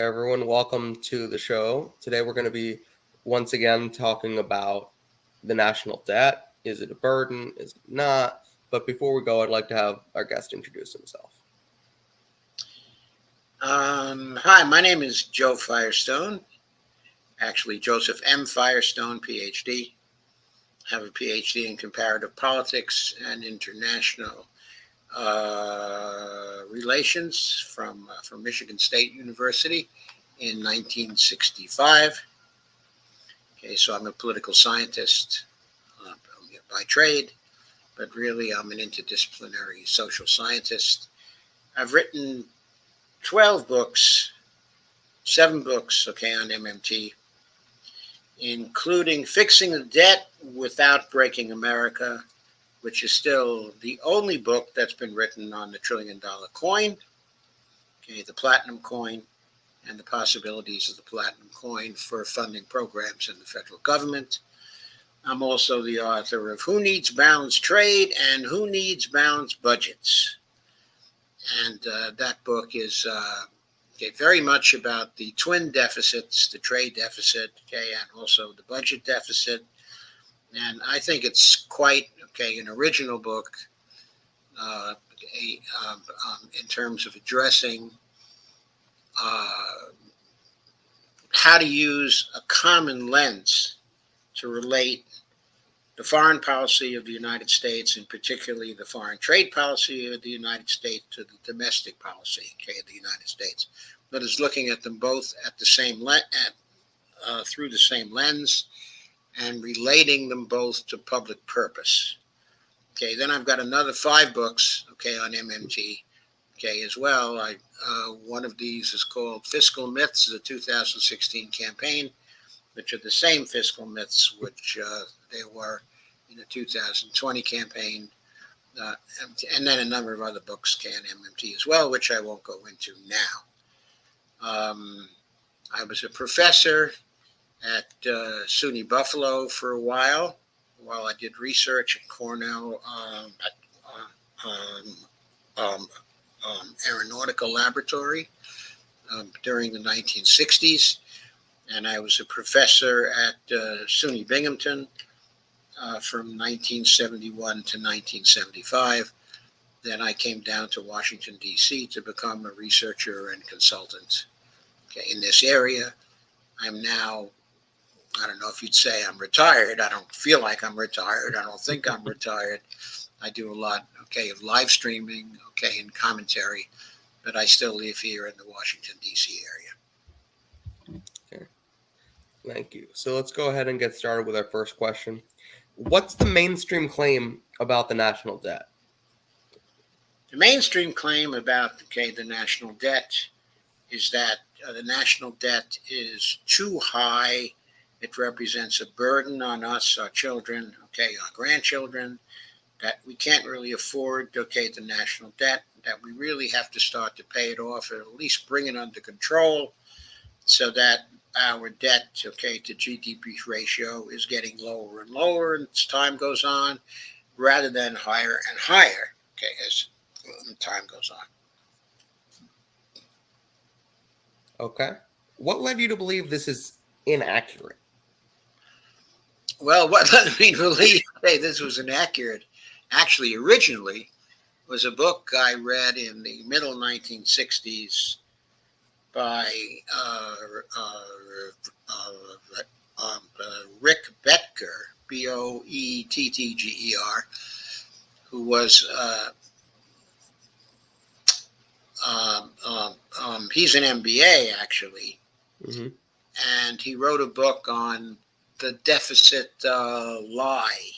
everyone. Welcome to the show. Today we're going to be once again talking about the national debt. Is it a burden? Is it not? But before we go, I'd like to have our guest introduce himself. Hi, my name is Joe Firestone. Actually, Joseph M. Firestone, PhD. I have a PhD in comparative politics and international relations from Michigan State University in 1965. Okay, so I'm a political scientist by trade, but really I'm an interdisciplinary social scientist. I've written 12 books, 7 books, on MMT, including Fixing the Debt Without Breaking America, which is still the only book that's been written on the $1 trillion coin, the platinum coin, and the possibilities of the platinum coin for funding programs in the federal government. I'm also the author of Who Needs Balanced Trade and Who Needs Balanced Budgets. And that book is very much about the twin deficits, the trade deficit, and also the budget deficit. And I think it's quite, an original book in terms of addressing how to use a common lens to relate the foreign policy of the United States, and particularly the foreign trade policy of the United States, to the domestic policy of the United States. But is looking at them both at the same through the same lens, and relating them both to public purpose. Then I've got another 5 books, on MMT, as well. One of these is called Fiscal Myths, the 2016 campaign, which are the same fiscal myths which they were in the 2020 campaign, and then a number of other books, on MMT as well, which I won't go into now. I was a professor at SUNY Buffalo for a while I did research at Cornell Aeronautical Laboratory during the 1960s. And I was a professor at SUNY Binghamton from 1971 to 1975. Then I came down to Washington, D.C. to become a researcher and consultant in this area. I'm now, I don't know if you'd say I'm retired. I don't feel like I'm retired. I don't think I'm retired. I do a lot, of live streaming, and commentary, but I still live here in the Washington, D.C. area. Okay. Thank you. So let's go ahead and get started with our first question. What's the mainstream claim about the national debt? The mainstream claim about, the national debt is that the national debt is too high. It represents a burden on us, our children, our grandchildren, that we can't really afford, the national debt, that we really have to start to pay it off, or at least bring it under control, so that our debt, to GDP ratio is getting lower and lower as time goes on, rather than higher and higher, as time goes on. Okay. What led you to believe this is inaccurate? Well, what led me to believe this was inaccurate, actually, originally, was a book I read in the middle 1960s by Rick Bettger, Boettger, who was he's an MBA, actually, and he wrote a book on the deficit lie,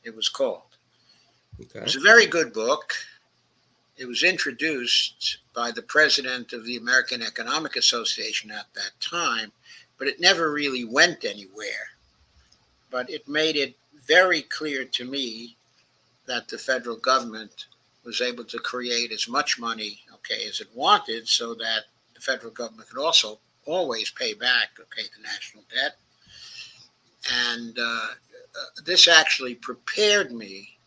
it was called. Okay. It was a very good book. It was introduced by the president of the American Economic Association at that time, but it never really went anywhere. But it made it very clear to me that the federal government was able to create as much money, as it wanted, so that the federal government could also always pay back, the national debt. And this actually prepared me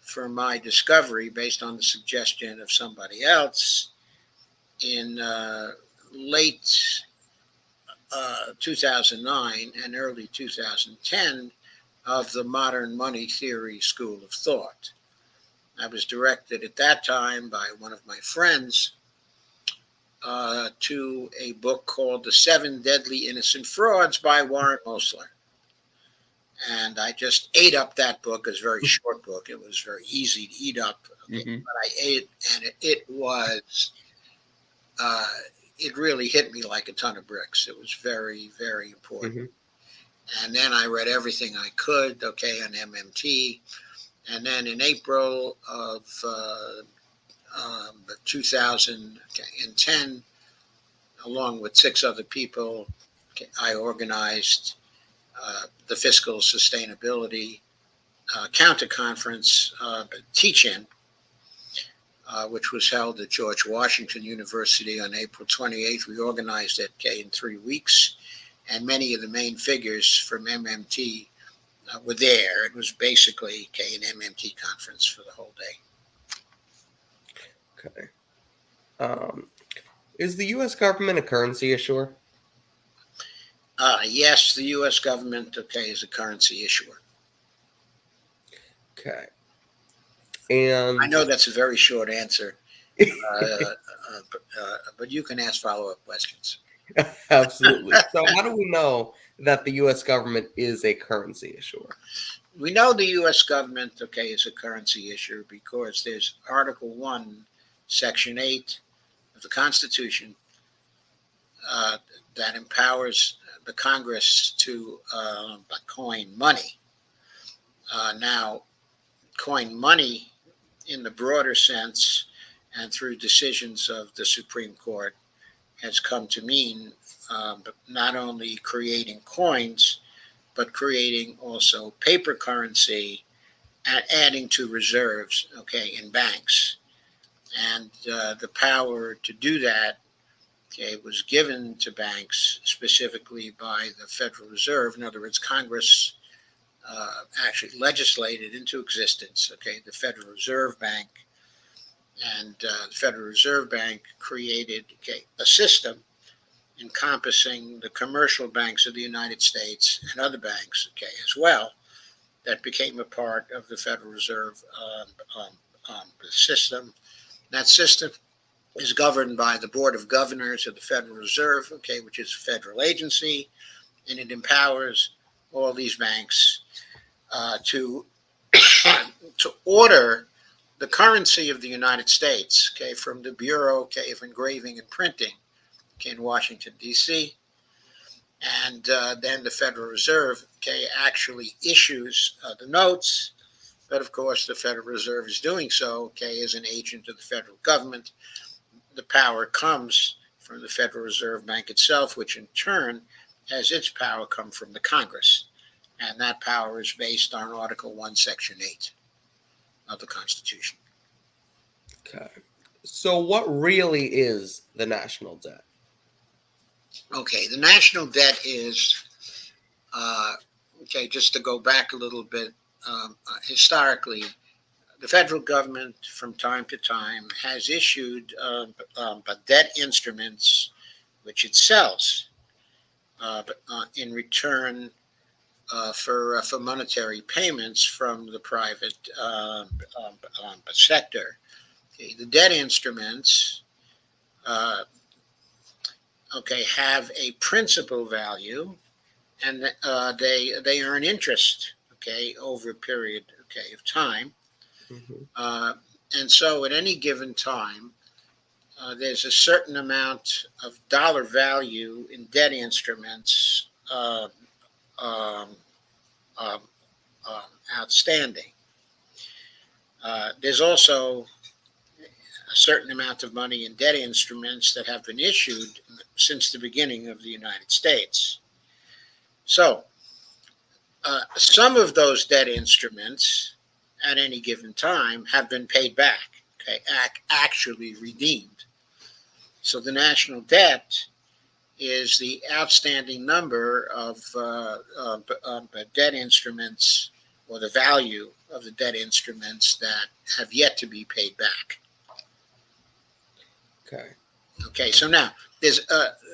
for my discovery, based on the suggestion of somebody else, in late 2009 and early 2010 of the modern money theory school of thought. I was directed at that time by one of my friends to a book called The Seven Deadly Innocent Frauds by Warren Osler. And I just ate up that book. It was a very short book. It was very easy to eat up. Okay? Mm-hmm. But I ate, and uh, it really hit me like a ton of bricks. It was very, very important. Mm-hmm. And then I read everything I could, okay, on MMT. And then in April of 2010, along with 6 other people, I organized the Fiscal Sustainability Counter Conference teach-in, which was held at George Washington University on April 28th. We organized it in 3 weeks, and many of the main figures from MMT were there. It was basically an MMT conference for the whole day. Okay. Is the U.S. government a currency issuer? Yes, the U.S. government, is a currency issuer. Okay. And I know that's a very short answer, but you can ask follow-up questions. absolutely. So how do we know that the U.S. government is a currency issuer? We know the U.S. government, is a currency issuer because there's Article 1, Section 8 of the Constitution that empowers the Congress to coin money. Now, coin money in the broader sense and through decisions of the Supreme Court has come to mean not only creating coins, but creating also paper currency and adding to reserves, in banks. And the power to do that, was given to banks specifically by the Federal Reserve. In other words, Congress actually legislated into existence, the Federal Reserve Bank. And the Federal Reserve Bank created a system encompassing the commercial banks of the United States and other banks, as well, that became a part of the Federal Reserve system. That system is governed by the Board of Governors of the Federal Reserve, which is a federal agency, and it empowers all these banks to to order the currency of the United States, from the Bureau, of Engraving and Printing, in Washington, D.C. And then the Federal Reserve, actually issues the notes. But of course, the Federal Reserve is doing so, as an agent of the federal government. The power comes from the Federal Reserve Bank itself, which in turn has its power come from the Congress. And that power is based on Article 1, Section 8 of the Constitution. Okay. So what really is the national debt? Okay, the national debt is, just to go back a little bit, historically, the federal government from time to time has issued debt instruments which it sells in return for monetary payments from the private sector. Okay, the debt instruments have a principal value, and they earn interest over a period of time. Mm-hmm. And so at any given time, there's a certain amount of dollar value in debt instruments outstanding. There's also a certain amount of money in debt instruments that have been issued since the beginning of the United States. So some of those debt instruments at any given time have been paid back, actually redeemed. So the national debt is the outstanding number of debt instruments, or the value of the debt instruments that have yet to be paid back. Okay. Okay, so now there's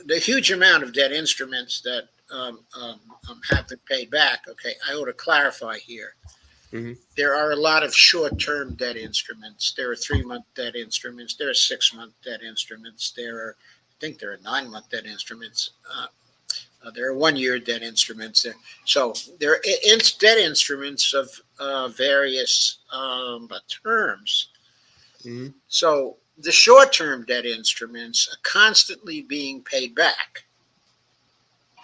the huge amount of debt instruments that have been paid back. Okay, I ought to clarify here. Hmm. There are a lot of short-term debt instruments. There are 3-month debt instruments. There are 6-month debt instruments. I think there are 9-month debt instruments. There are 1-year debt instruments. So there are debt instruments of various terms. Hmm. So the short-term debt instruments are constantly being paid back.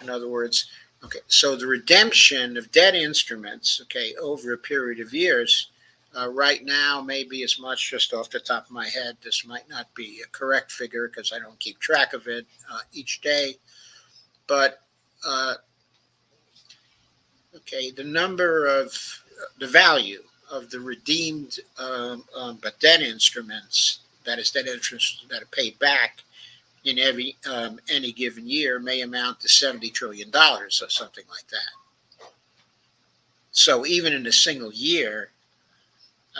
In other words, okay, so the redemption of debt instruments, okay, over a period of years, right now, maybe as much just off the top of my head, this might not be a correct figure because I don't keep track of it each day, but uh, okay, the value of the redeemed but debt instruments, that is, debt instruments that are paid back in any given year, may amount to $70 trillion or something like that. So even in a single year,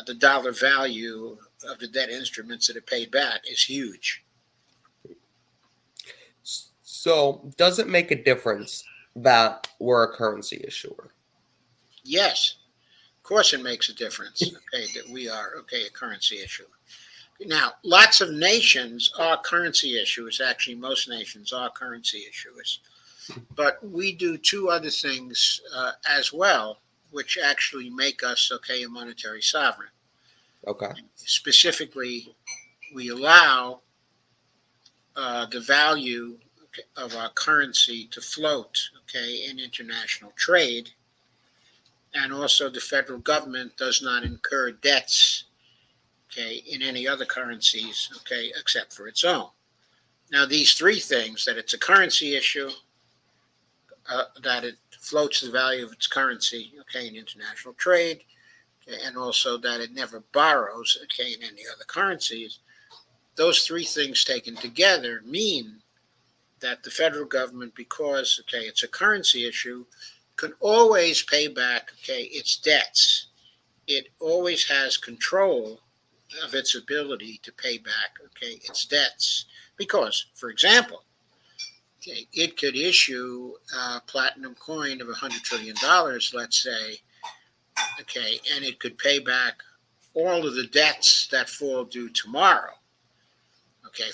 the dollar value of the debt instruments that are paid back is huge. So, does it make a difference that we're a currency issuer? Yes, of course, it makes a difference. Okay, that we are a currency issue. Now, lots of nations are currency issuers. Actually, most nations are currency issuers. But we do two other things as well, which actually make us a monetary sovereign. Okay. Specifically, we allow the value of our currency to float, in international trade, and also the federal government does not incur debts, in any other currencies, except for its own. Now, these three things, that it's a currency issue, that it floats the value of its currency, in international trade, and also that it never borrows, in any other currencies. Those three things taken together mean that the federal government, because it's a currency issue, can always pay back its debts. It always has control of its ability to pay back its debts. Because, for example, it could issue a platinum coin of $100 trillion, let's say, and it could pay back all of the debts that fall due tomorrow.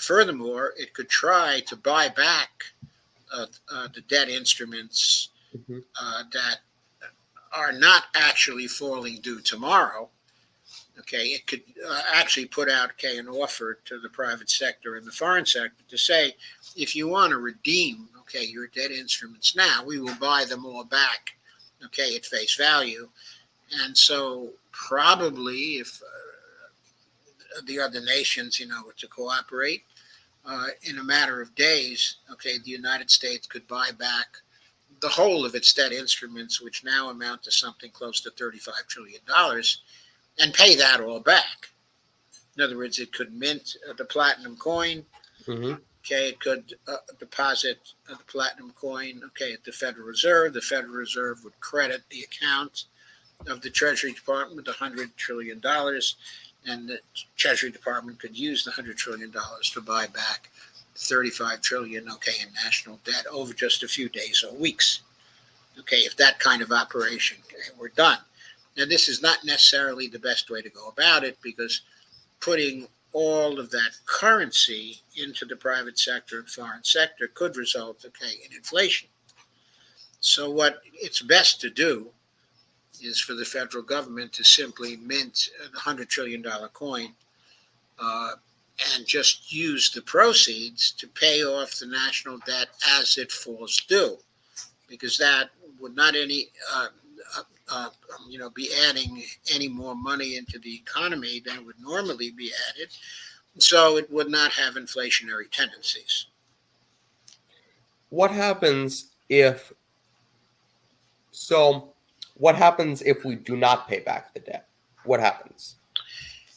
Furthermore, it could try to buy back the debt instruments Hmm. that are not actually falling due tomorrow. It could actually put out an offer to the private sector and the foreign sector to say, if you want to redeem your debt instruments now, we will buy them all back at face value. And so probably if the other nations were to cooperate, in a matter of days, the United States could buy back the whole of its debt instruments, which now amount to something close to $35 trillion, and pay that all back. In other words, it could mint the platinum coin. Hmm. It could deposit the platinum coin. At the Federal Reserve. The Federal Reserve would credit the account of the Treasury Department with $100 trillion, and the Treasury Department could use the $100 trillion to buy back 35 trillion, in national debt over just a few days or weeks. If that kind of operation were done. Now, this is not necessarily the best way to go about it, because putting all of that currency into the private sector and foreign sector could result, in inflation. So what it's best to do is for the federal government to simply mint a $100 trillion coin, uh, and just use the proceeds to pay off the national debt as it falls due, because that would not uh, uh, be adding any more money into the economy than would normally be added. So it would not have inflationary tendencies. What happens if so? What happens if we do not pay back the debt? What happens?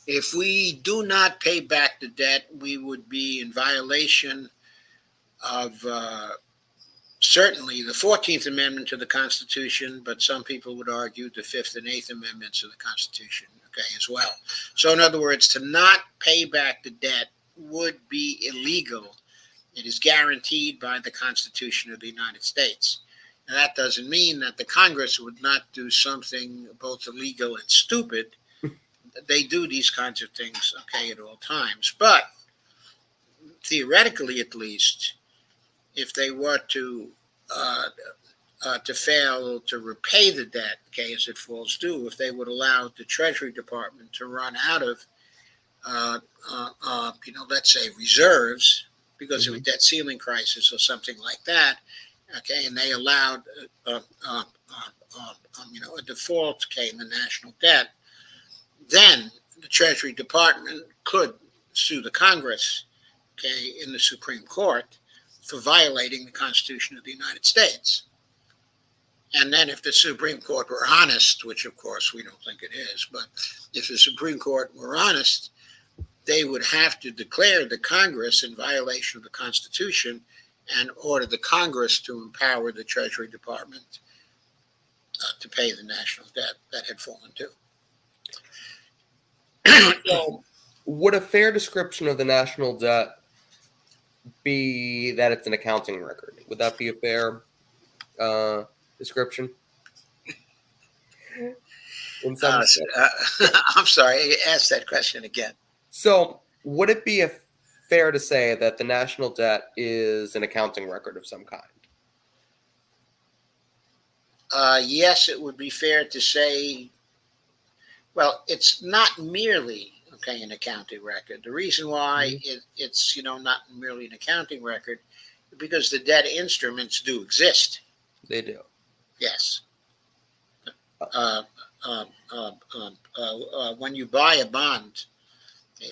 If we do not pay back the debt, we would be in violation of certainly the 14th Amendment to the Constitution, but some people would argue the 5th and 8th Amendments of the Constitution, as well. So, in other words, to not pay back the debt would be illegal It is guaranteed by the Constitution of the United States. And that doesn't mean that the Congress would not do something both illegal and stupid. They do these kinds of things, okay, at all times. But theoretically, at least, if they were to fail to repay the debt, okay, as it falls due, if they would allow the Treasury Department to run out of, let's say reserves because of a debt ceiling crisis or something like that, okay, and they allowed, a default, okay, in the national debt, then the Treasury Department could sue the Congress, okay, in the Supreme Court for violating the Constitution of the United States. And then if the Supreme Court were honest, which of course we don't think it is, but if the Supreme Court were honest, they would have to declare the Congress in violation of the Constitution and order the Congress to empower the Treasury Department to pay the national debt that had fallen due. So, would a fair description of the national debt be that it's an accounting record? Would that be a fair description? I'm sorry, ask that question again. So, would it be fair to say that the national debt is an accounting record of some kind? Yes, it would be fair to say. Well, it's not merely, okay, an accounting record. The reason why it's not merely an accounting record is because the debt instruments do exist. They do. Yes. When you buy a bond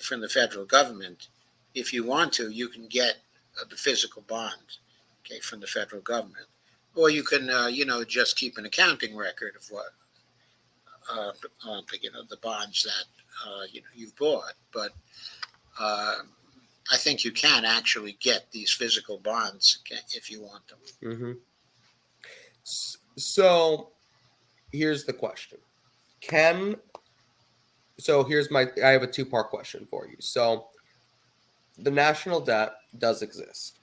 from the federal government, if you want to, you can get the physical bond, okay, from the federal government, or you can, just keep an accounting record of what, the bonds that you've bought. But I think you can actually get these physical bonds if you want them. Mm-hmm. So here's the question. I have a two-part question for you. So the national debt does exist,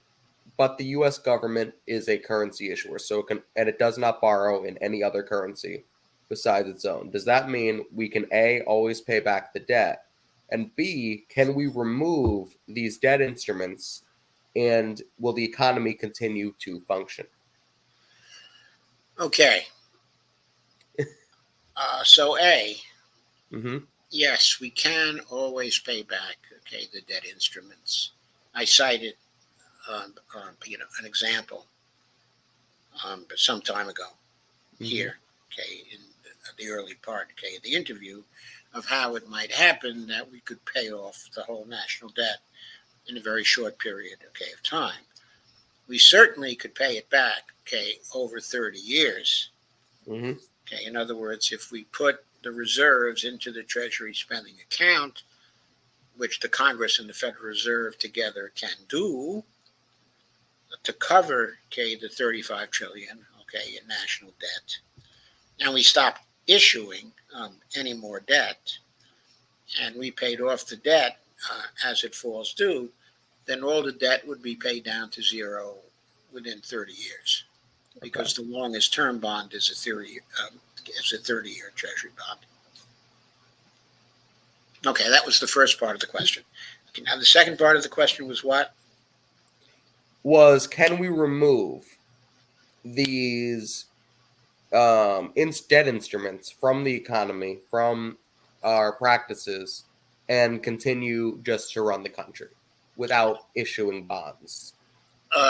but the U.S. government is a currency issuer, it does not borrow in any other currency besides its own. Does that mean we can A, always pay back the debt, and B, can we remove these debt instruments, and will the economy continue to function? Okay. So A, yes, we can always pay back, okay, the debt instruments. I cited, an example some time ago here, okay, in the early part, okay, of the interview, of how it might happen that we could pay off the whole national debt in a very short period, okay, of time. We certainly could pay it back, okay, over 30 years. Okay, in other words, if we put the reserves into the Treasury spending account, which the Congress and the Federal Reserve together can do, to cover, okay, the 35 trillion, okay, in national debt, and we stopped issuing any more debt, and we paid off the debt as it falls due, then all the debt would be paid down to zero within 30 years. Because the longest term bond is a 30-year Treasury bond. Okay, that was the first part of the question. Okay, now the second part of the question was what? Can we remove these debt instruments from the economy, from our practices, and continue just to run the country without issuing bonds?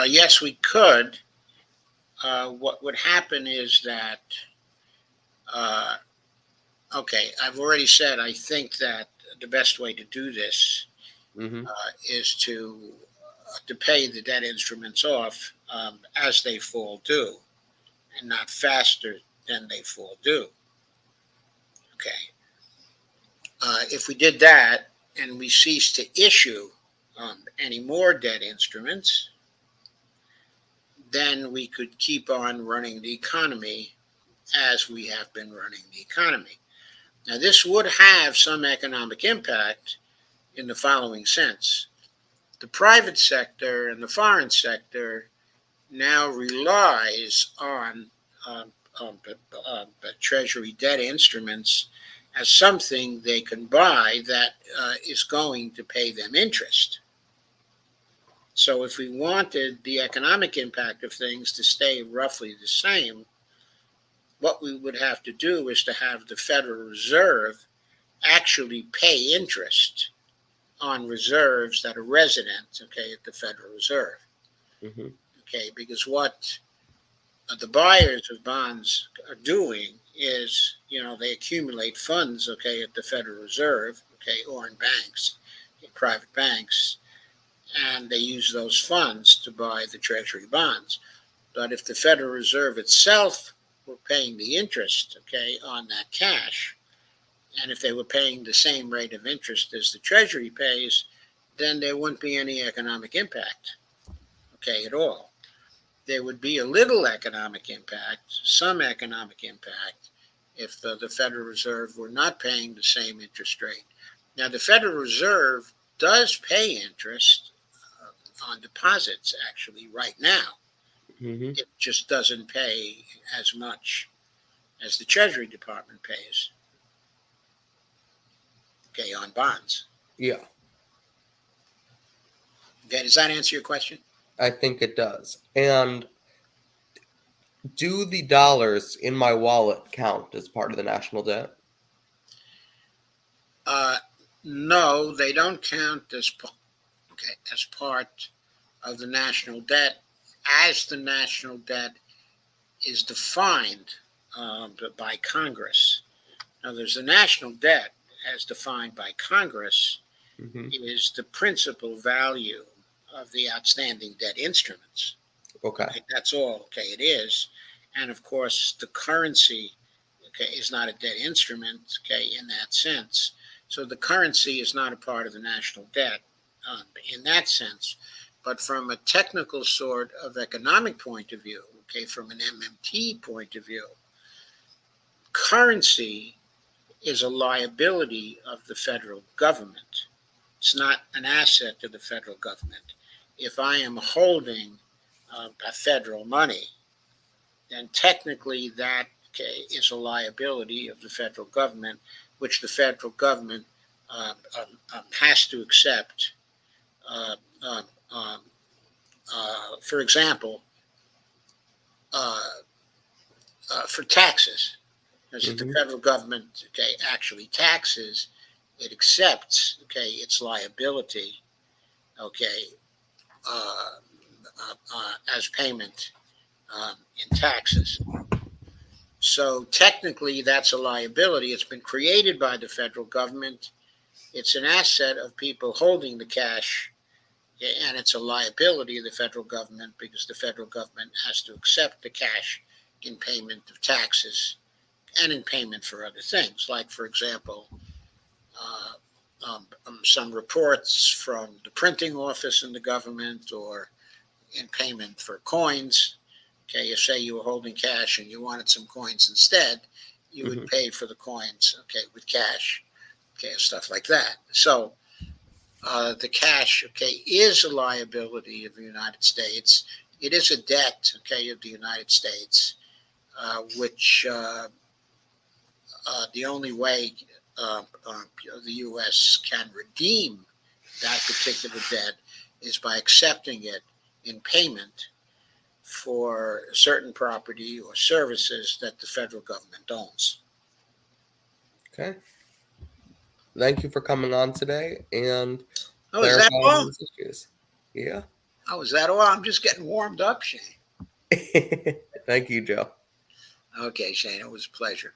Yes, we could. What would happen is that, I've already said I think that the best way to do this is to pay the debt instruments off as they fall due and not faster than they fall due. Okay. If we did that and we ceased to issue any more debt instruments, then we could keep on running the economy as we have been running the economy. Now, this would have some economic impact in the following sense. the private sector and the foreign sector now relies on Treasury debt instruments as something they can buy that is going to pay them interest. So if we wanted the economic impact of things to stay roughly the same, what we would have to do is to have the Federal Reserve actually pay interest on reserves that are resident, okay, at the Federal Reserve. Mm-hmm. Okay, because what the buyers of bonds are doing is, they accumulate funds, okay, at the Federal Reserve, okay, or in banks, in private banks, and they use those funds to buy the Treasury bonds. But if the Federal Reserve itself were paying the interest, okay, on that cash, and if they were paying the same rate of interest as the Treasury pays, then there wouldn't be any economic impact, okay, at all. There would be a little economic impact, some economic impact, if the Federal Reserve were not paying the same interest rate. Now, the Federal Reserve does pay interest on deposits, actually, right now. Mm-hmm. It just doesn't pay as much as the Treasury Department pays, okay, on bonds. Yeah, Okay, does that answer your question? I think it does. And do the dollars in my wallet count as part of the national debt? No, they don't count as part of the national debt, as the national debt is defined by Congress. Now, there's the national debt as defined by Congress, Mm-hmm. is the principal value of the outstanding debt instruments. Okay. Okay, that's all. Okay, it is. And of course, the currency, okay, is not a debt instrument, okay, in that sense. So the currency is not a part of the national debt in that sense. But from a technical sort of economic point of view, okay, from an MMT point of view, currency is a liability of the federal government. It's not an asset to the federal government. If I am holding a federal money, then technically that, okay, is a liability of the federal government, which the federal government has to accept. For example, for taxes, because if the federal government, okay, actually taxes, it accepts, okay, its liability, okay, as payment in taxes. So technically, that's a liability. It's been created by the federal government. It's an asset of people holding the cash, and it's a liability of the federal government because the federal government has to accept the cash in payment of taxes and in payment for other things, like, for example, some reports from the printing office in the government, or in payment for coins. Okay, you say you were holding cash and you wanted some coins instead, you would pay for the coins, okay, with cash, okay, stuff like that. So the cash, okay, is a liability of the United States. It is a debt, okay, of the United States, which the only way the U.S. can redeem that particular debt is by accepting it in payment for certain property or services that the federal government owns. Okay. Thank you for coming on today and is that all? these issues. Yeah. Is that all? I'm just getting warmed up, Shane. Thank you, Joe. Okay, Shane, it was a pleasure.